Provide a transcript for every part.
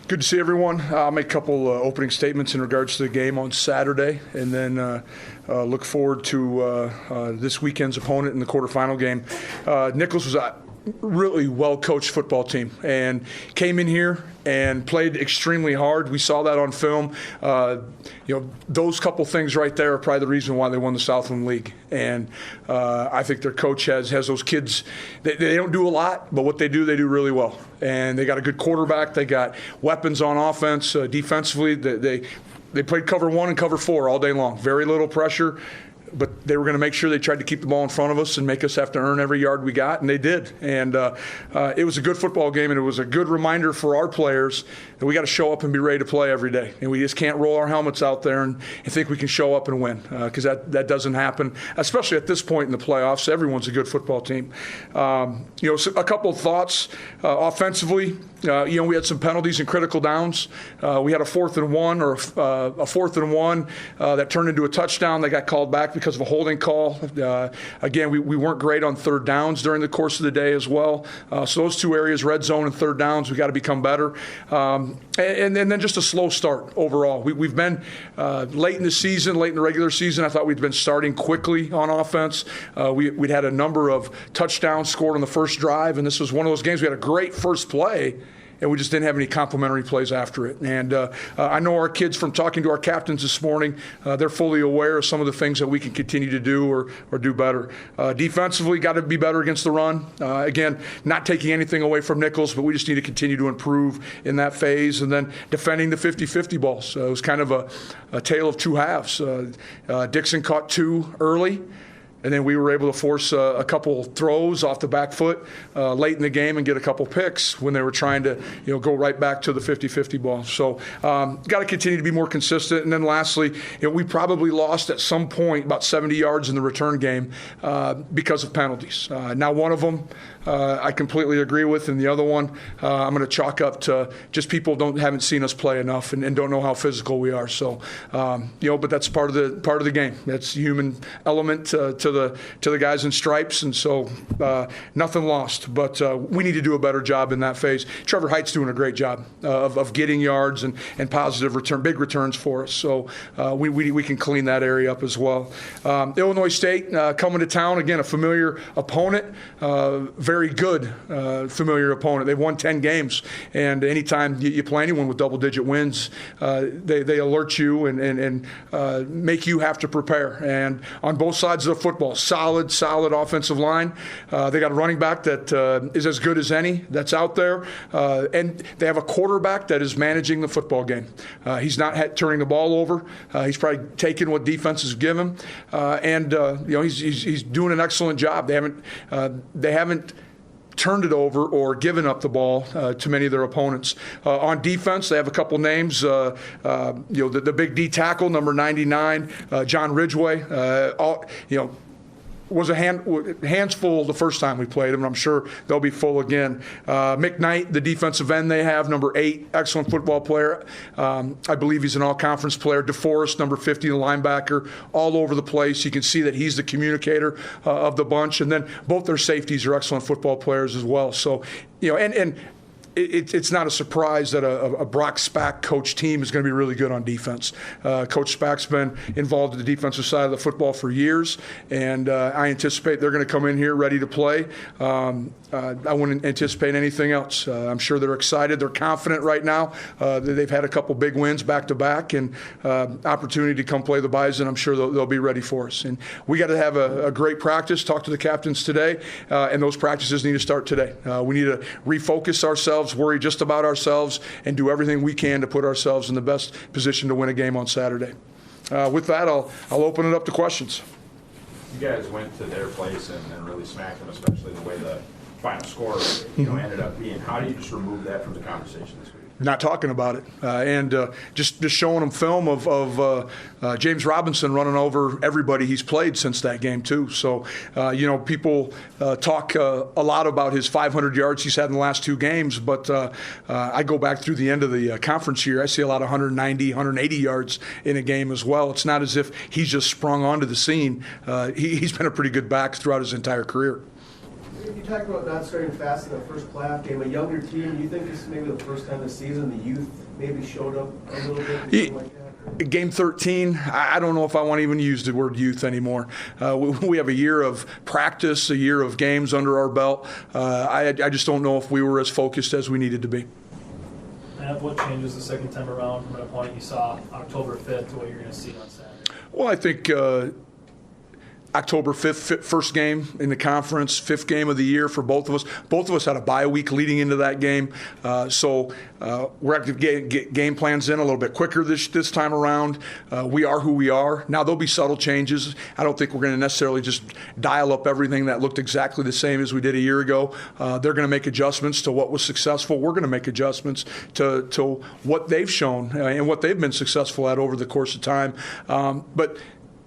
Good to see everyone. I'll make a couple opening statements in regards to the game on Saturday, and then look forward to this weekend's opponent in the quarterfinal game. Nichols was a really well-coached football team and came in here and played extremely hard. We saw that on film. Those couple things right there are probably the reason why they won the Southland League. And I think their coach has those kids. They don't do a lot, but what they do really well. And they got a good quarterback. They got weapons on offense. Defensively, they played cover 1 and cover 4 all day long. Very little pressure. But they were going to make sure they tried to keep the ball in front of us and make us have to earn every yard we got, and they did. And it was a good football game, and it was a good reminder for our players that we got to show up and be ready to play every day. And we just can't roll our helmets out there and think we can show up and win, because that doesn't happen, especially at this point in the playoffs. Everyone's a good football team. So a couple of thoughts offensively. We had some penalties and critical downs. We had a 4th and 1 or a 4th and 1 that turned into a touchdown that got called back because of a holding call. Again, we weren't great on 3rd downs during the course of the day as well. So those two areas, red zone and 3rd downs, we got to become better. And then just a slow start overall. We've been late in the season, late in the regular season. I thought we'd been starting quickly on offense. We'd had a number of touchdowns scored on the first drive, and this was one of those games. We had a great first play, and we just didn't have any complimentary plays after it. And I know our kids, from talking to our captains this morning, they're fully aware of some of the things that we can continue to do or do better. Defensively, got to be better against the run. Again, not taking anything away from Nichols, but we just need to continue to improve in that phase. And then defending the 50-50 balls. It was kind of a tale of two halves. Dixon caught 2 early. And then we were able to force a couple throws off the back foot late in the game and get a couple picks when they were trying to go right back to the 50-50 ball. So got to continue to be more consistent. And then lastly, we probably lost at some point about 70 yards in the return game because of penalties. Now one of them I completely agree with, and the other one I'm going to chalk up to just people haven't seen us play enough and don't know how physical we are. So but that's part of the game. That's the human element to the guys in stripes, and so nothing lost. But we need to do a better job in that phase. Trevor Height's doing a great job of getting yards and positive big returns for us. So we can clean that area up as well. Illinois State coming to town, again, a familiar opponent, very good familiar opponent. They've won 10 games, and anytime you play anyone with double-digit wins, they alert you and make you have to prepare. And on both sides of the football, solid offensive line. They got a running back that is as good as any that's out there. And they have a quarterback that is managing the football game. He's not turning the ball over. He's probably taking what defenses give him. He's doing an excellent job. They haven't turned it over or given up the ball to many of their opponents. On defense, they have a couple names. The big D tackle, number 99, John Ridgway. Was hands full the first time we played them, and I'm sure they'll be full again. Mick Knight, the defensive end they have, number 8, excellent football player. I believe he's an all-conference player. DeForest, number 50, the linebacker, all over the place. You can see that he's the communicator of the bunch. And then both their safeties are excellent football players as well. So, it's not a surprise that a Brock Spack coach team is going to be really good on defense. Coach Spack's been involved in the defensive side of the football for years, and I anticipate they're going to come in here ready to play. I wouldn't anticipate anything else. I'm sure they're excited. They're confident right now. They've had a couple big wins back-to-back, and opportunity to come play the Bison. I'm sure they'll be ready for us. And we got to have a great practice. Talk to the captains today, and those practices need to start today. We need to refocus ourselves, worry just about ourselves, and do everything we can to put ourselves in the best position to win a game on Saturday. With that, I'll open it up to questions. You guys went to their place and really smacked them, especially the way the final score ended up being. How do you just remove that from the conversation this week? Not talking about it, and just showing them film of James Robinson running over everybody he's played since that game too. So people talk a lot about his 500 yards he's had in the last 2 games, but I go back through the end of the conference year, I see a lot of 190, 180 yards in a game as well. It's not as if he's just sprung onto the scene. He's been a pretty good back throughout his entire career. You talked about not starting fast in the first playoff game. A younger team, do you think this is maybe the first time this season the youth maybe showed up a little bit? Something like that? Game 13, I don't know if I want to even use the word youth anymore. We have a year of practice, a year of games under our belt. I just don't know if we were as focused as we needed to be. And what changes the second time around from an opponent you saw October 5th to what you're going to see on Saturday? Well, I think October 5th, first game in the conference, fifth game of the year for both of us. Both of us had a bye week leading into that game. So we're going to get game plans in a little bit quicker this time around. We are who we are. Now, there'll be subtle changes. I don't think we're going to necessarily just dial up everything that looked exactly the same as we did a year ago. They're going to make adjustments to what was successful. We're going to make adjustments to what they've shown and what they've been successful at over the course of time. But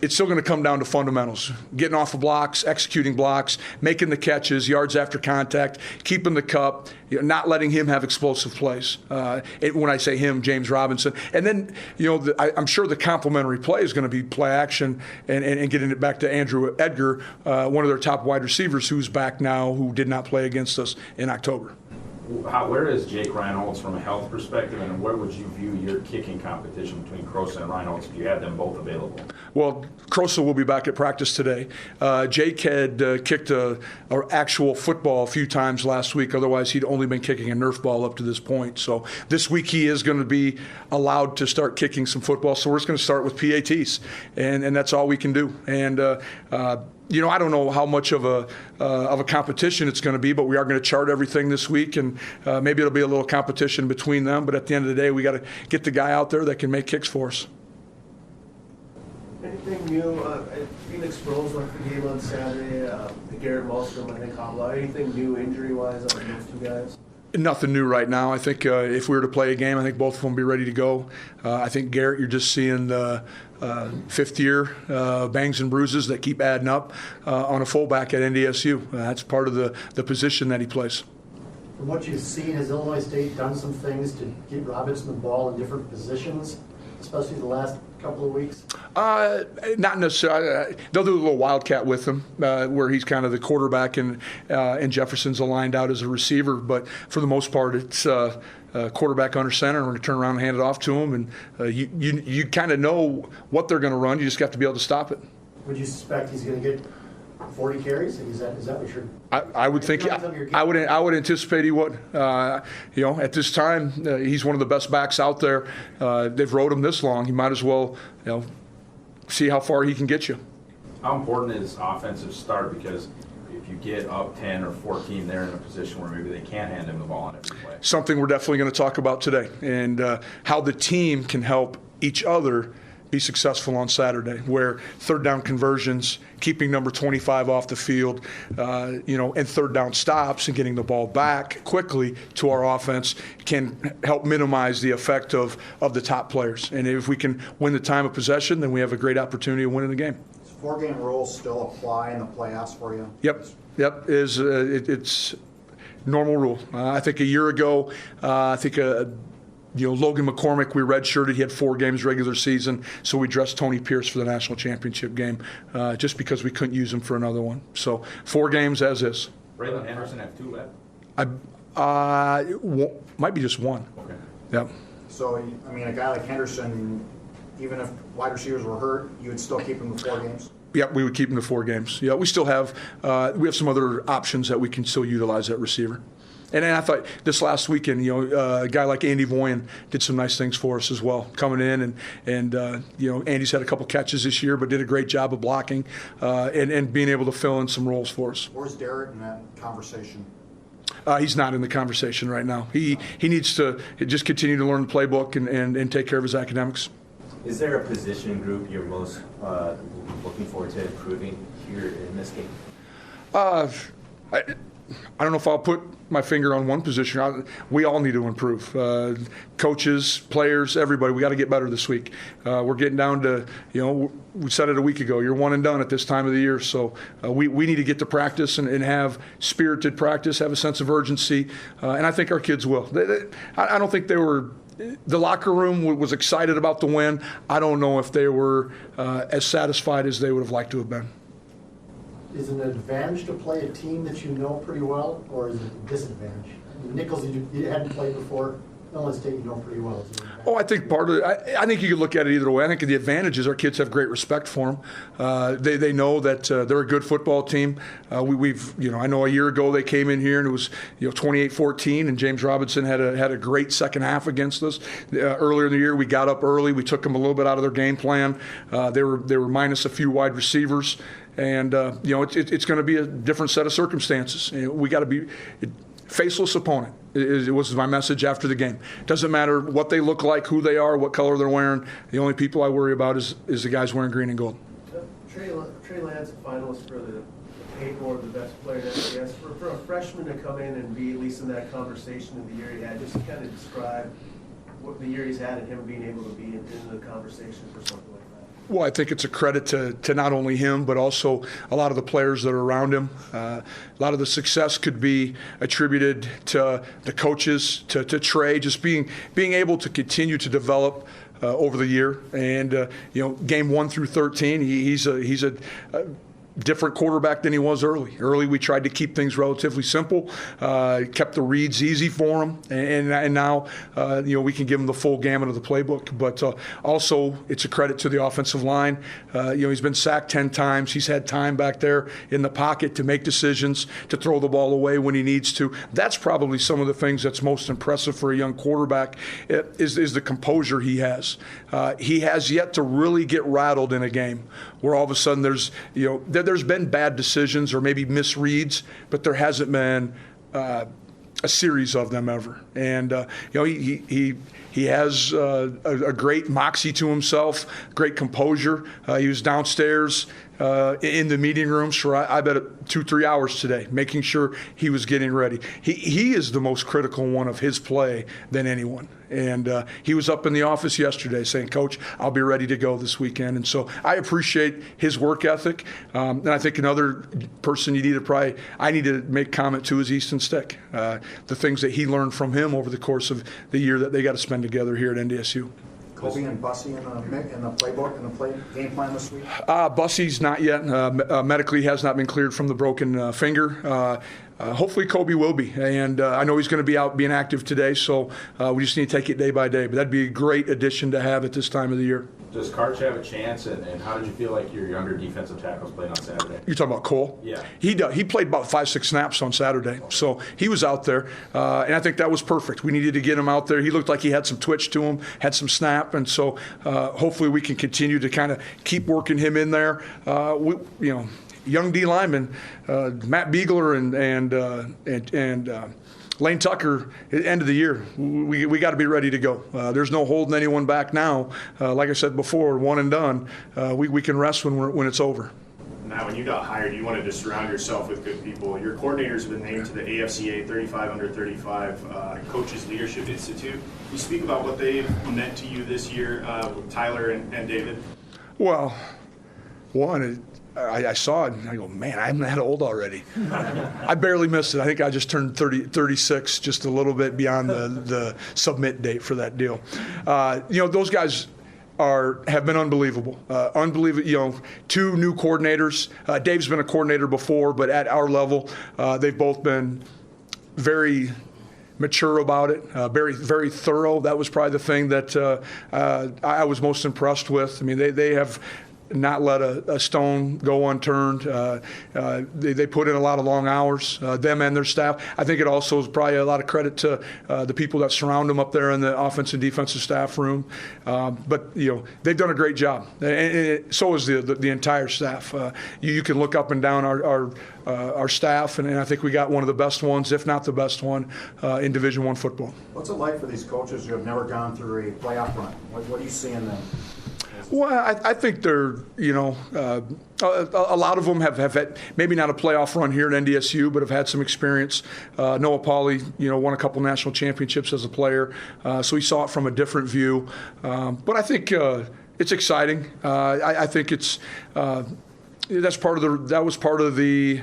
it's still going to come down to fundamentals, getting off of blocks, executing blocks, making the catches, yards after contact, keeping the cup, not letting him have explosive plays. When I say him, James Robinson. And then, I'm sure the complementary play is going to be play action and getting it back to Andrew Edgar, one of their top wide receivers who's back now, who did not play against us in October. Where is Jake Reynolds from a health perspective, and where would you view your kicking competition between Crosa and Reynolds if you had them both available? Well, Crosa will be back at practice today. Jake had kicked an actual football a few times last week. Otherwise, he'd only been kicking a Nerf ball up to this point. So this week he is going to be allowed to start kicking some football. So we're just going to start with PATs, and that's all we can do. And I don't know how much of a competition it's going to be, but we are going to chart everything this week, and maybe it'll be a little competition between them. But at the end of the day, we got to get the guy out there that can make kicks for us. Anything new? Phoenix Rose left the game on Saturday. Garrett Malmstrom, I think, hobbled out. Anything new injury-wise on those two guys? Nothing new right now. I think if we were to play a game, I think both of them will be ready to go. I think Garrett, you're just seeing the fifth year bangs and bruises that keep adding up on a fullback at NDSU. That's part of the position that he plays. From what you've seen, has Illinois State done some things to get Robinson the ball in different positions, especially the last couple of weeks? Not necessarily. They'll do a little wildcat with him, where he's kind of the quarterback and Jefferson's aligned out as a receiver. But for the most part, it's quarterback under center, and we're going to turn around and hand it off to him. And you kind of know what they're going to run. You just got to be able to stop it. Would you suspect he's going to get 40 carries? Is that what you're? I would think. I would anticipate he would. At this time, he's one of the best backs out there. They've rode him this long. He might as well, see how far he can get you. How important is offensive start? Because if you get up 10 or 14, they're in a position where maybe they can't hand him the ball on every play. Something we're definitely going to talk about today, and how the team can help each other be successful on Saturday, where third down conversions, keeping number 25 off the field, and third down stops and getting the ball back quickly to our offense can help minimize the effect of the top players. And if we can win the time of possession, then we have a great opportunity of winning the game. Does 4-game rules still apply in the playoffs for you? Yep. It's normal rule. I think a year ago, Logan McCormick, we redshirted. He had 4 games regular season, so we dressed Tony Pierce for the national championship game just because we couldn't use him for another one. So 4 games as is. Braylon Henderson have 2 left? Might be just 1. Okay. Yep. So, a guy like Henderson, even if wide receivers were hurt, you would still keep him to 4 games? Yep, we would keep him to 4 games. Yeah, we still have some other options that we can still utilize at receiver. And I thought this last weekend, a guy like Andy Voyen did some nice things for us as well, coming in and Andy's had a couple catches this year, but did a great job of blocking and being able to fill in some roles for us. Where's Derek in that conversation? He's not in the conversation right now. He needs to just continue to learn the playbook and take care of his academics. Is there a position group you're most looking forward to improving here in this game? I don't know if I'll put my finger on one position. We all need to improve. Coaches, players, everybody. We got to get better this week. We're getting down to, we said it a week ago, you're one and done at this time of the year. So we need to get to practice and have spirited practice, have a sense of urgency. And I think our kids will. I don't think they were. The locker room was excited about the win. I don't know if they were as satisfied as they would have liked to have been. is it an advantage to play a team that you know pretty well, or is it a disadvantage? I mean, Nichols, you hadn't played before. Illinois State, you know pretty well. Is it an advantage? Oh, I think part of it, I think you could look at it either way. I think the advantage is our kids have great respect for them. They know that they're a good football team. I know a year ago they came in here and it was 28-14, and James Robinson had a great second half against us. Earlier in the year, we got up early. We took them a little bit out of their game plan. They were minus a few wide receivers, and it's going to be a different set of circumstances. We got to be. Faceless opponent was my message after the game. Doesn't matter what they look like, who they are, what color they're wearing. The only people I worry about is the guys wearing green and gold. Trey Lance, a finalist for the Pay Award, the best player in FCS. For a freshman to come in and be at least in that conversation of the year he had, just kind of describe what the year he's had and him being able to be in the conversation for something like that. Well, I think it's a credit to not only him, but also a lot of the players that are around him. A lot of the success could be attributed to the coaches, to Trey, just being able to continue to develop over the year. And game 1 through 13, he's a different quarterback than he was early. Early, we tried to keep things relatively simple, kept the reads easy for him, and now we can give him the full gamut of the playbook. But also, it's a credit to the offensive line. He's been sacked 10 times. He's had time back there in the pocket to make decisions, to throw the ball away when he needs to. That's probably some of the things that's most impressive for a young quarterback is the composure he has. He has yet to really get rattled in a game where all of a sudden there's been bad decisions or maybe misreads, but there hasn't been a series of them ever. And he has a great moxie to himself, great composure. He was downstairs in the meeting rooms for I bet 2-3 hours today, making sure he was getting ready. He is the most critical one of his play than anyone. And he was up in the office yesterday saying, "Coach, I'll be ready to go this weekend." And so I appreciate his work ethic. And I think another person I need to make comment to is Easton Stick. The things that he learned from him over the course of the year that they got to spend together here at NDSU. Kobe and Bussy in the playbook, in the game plan this week? Bussy's not yet. Medically has not been cleared from the broken finger. Hopefully Kobe will be. And I know he's going to be out being active today, so we just need to take it day by day. But that'd be a great addition to have at this time of the year. Does Karch have a chance, and how did you feel like your younger defensive tackles played on Saturday? You're talking about Cole? Yeah. He played about 5-6 snaps on Saturday, so he was out there, and I think that was perfect. We needed to get him out there. He looked like he had some twitch to him, had some snap, and so hopefully we can continue to kind of keep working him in there. Young D lineman, Matt Beagler and Lane Tucker, at the end of the year, we got to be ready to go. There's no holding anyone back now. Like I said before, one and done. We can rest when it's over. Now, when you got hired, you wanted to surround yourself with good people. Your coordinators have been named to the AFCA 35 under 35 Coaches Leadership Institute. Can you speak about what they've meant to you this year, Tyler and David? Well, one, I saw it and I go, man, I'm that old already. I barely missed it. I think I just turned 36, just a little bit beyond the submit date for that deal. Those guys have been unbelievable. Unbelievable. 2 new coordinators. Dave's been a coordinator before, but at our level, they've both been very mature about it, very, very thorough. That was probably the thing that I was most impressed with. I mean, they have not let a stone go unturned. They put in a lot of long hours, them and their staff. I think it also is probably a lot of credit to the people that surround them up there in the offensive and defensive staff room. But they've done a great job, and so is the entire staff. You can look up and down our staff, and I think we got one of the best ones, if not the best one, in Division I football. What's it like for these coaches who have never gone through a playoff run? What do you see in them? Well, I think they're, a lot of them have had maybe not a playoff run here at NDSU, but have had some experience. Noah Pauley, won a couple national championships as a player, so he saw it from a different view. But I think it's exciting. I think it's that was part of the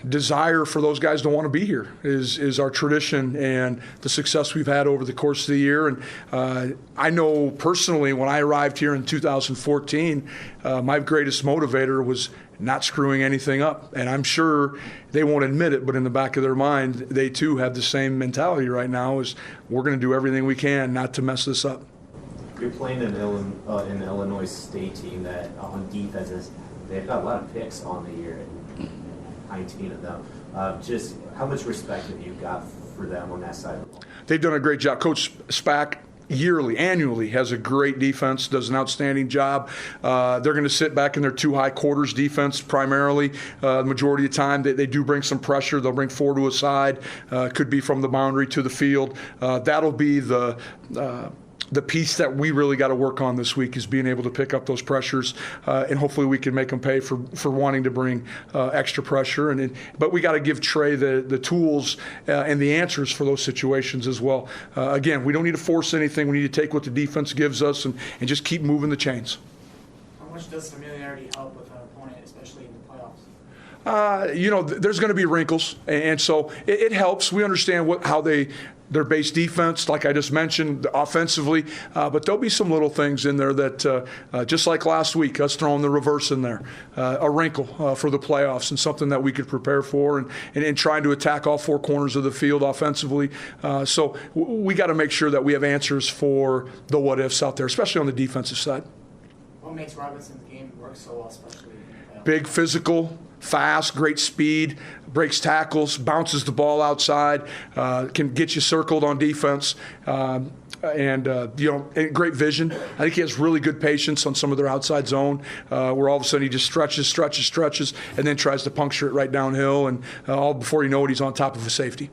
desire for those guys to want to be here is our tradition and the success we've had over the course of the year. And I know personally when I arrived here in 2014, my greatest motivator was not screwing anything up. And I'm sure they won't admit it, but in the back of their mind, they too have the same mentality right now, is we're going to do everything we can not to mess this up. You're playing an Illinois State team that on defenses, they've got a lot of picks on the year, 19 of them. Just how much respect have you got for them on that side of the ball? They've done a great job. Coach Spack annually has a great defense, does an outstanding job. They're going to sit back in their two high quarters defense primarily. The majority of the time they do bring some pressure. They'll bring four to a side. Could be from the boundary to the field. That'll be the piece that we really got to work on this week, is being able to pick up those pressures, and hopefully we can make them pay for wanting to bring extra pressure. But we got to give Trey the tools and the answers for those situations as well. Again, we don't need to force anything. We need to take what the defense gives us and just keep moving the chains. How much does familiarity help with an opponent, especially in the playoffs? There's going to be wrinkles, and so it helps. We understand how their base defense, like I just mentioned, offensively, but there'll be some little things in there that, just like last week, us throwing the reverse in there, a wrinkle for the playoffs, and something that we could prepare for, and trying to attack all four corners of the field offensively. So we got to make sure that we have answers for the what-ifs out there, especially on the defensive side. What makes Robinson's game work so well, especially in the playoffs? Big physical, fast, great speed, breaks tackles, bounces the ball outside, can get you circled on defense, and great vision. I think he has really good patience on some of their outside zone, where all of a sudden he just stretches, and then tries to puncture it right downhill, and all before you know it, he's on top of a safety.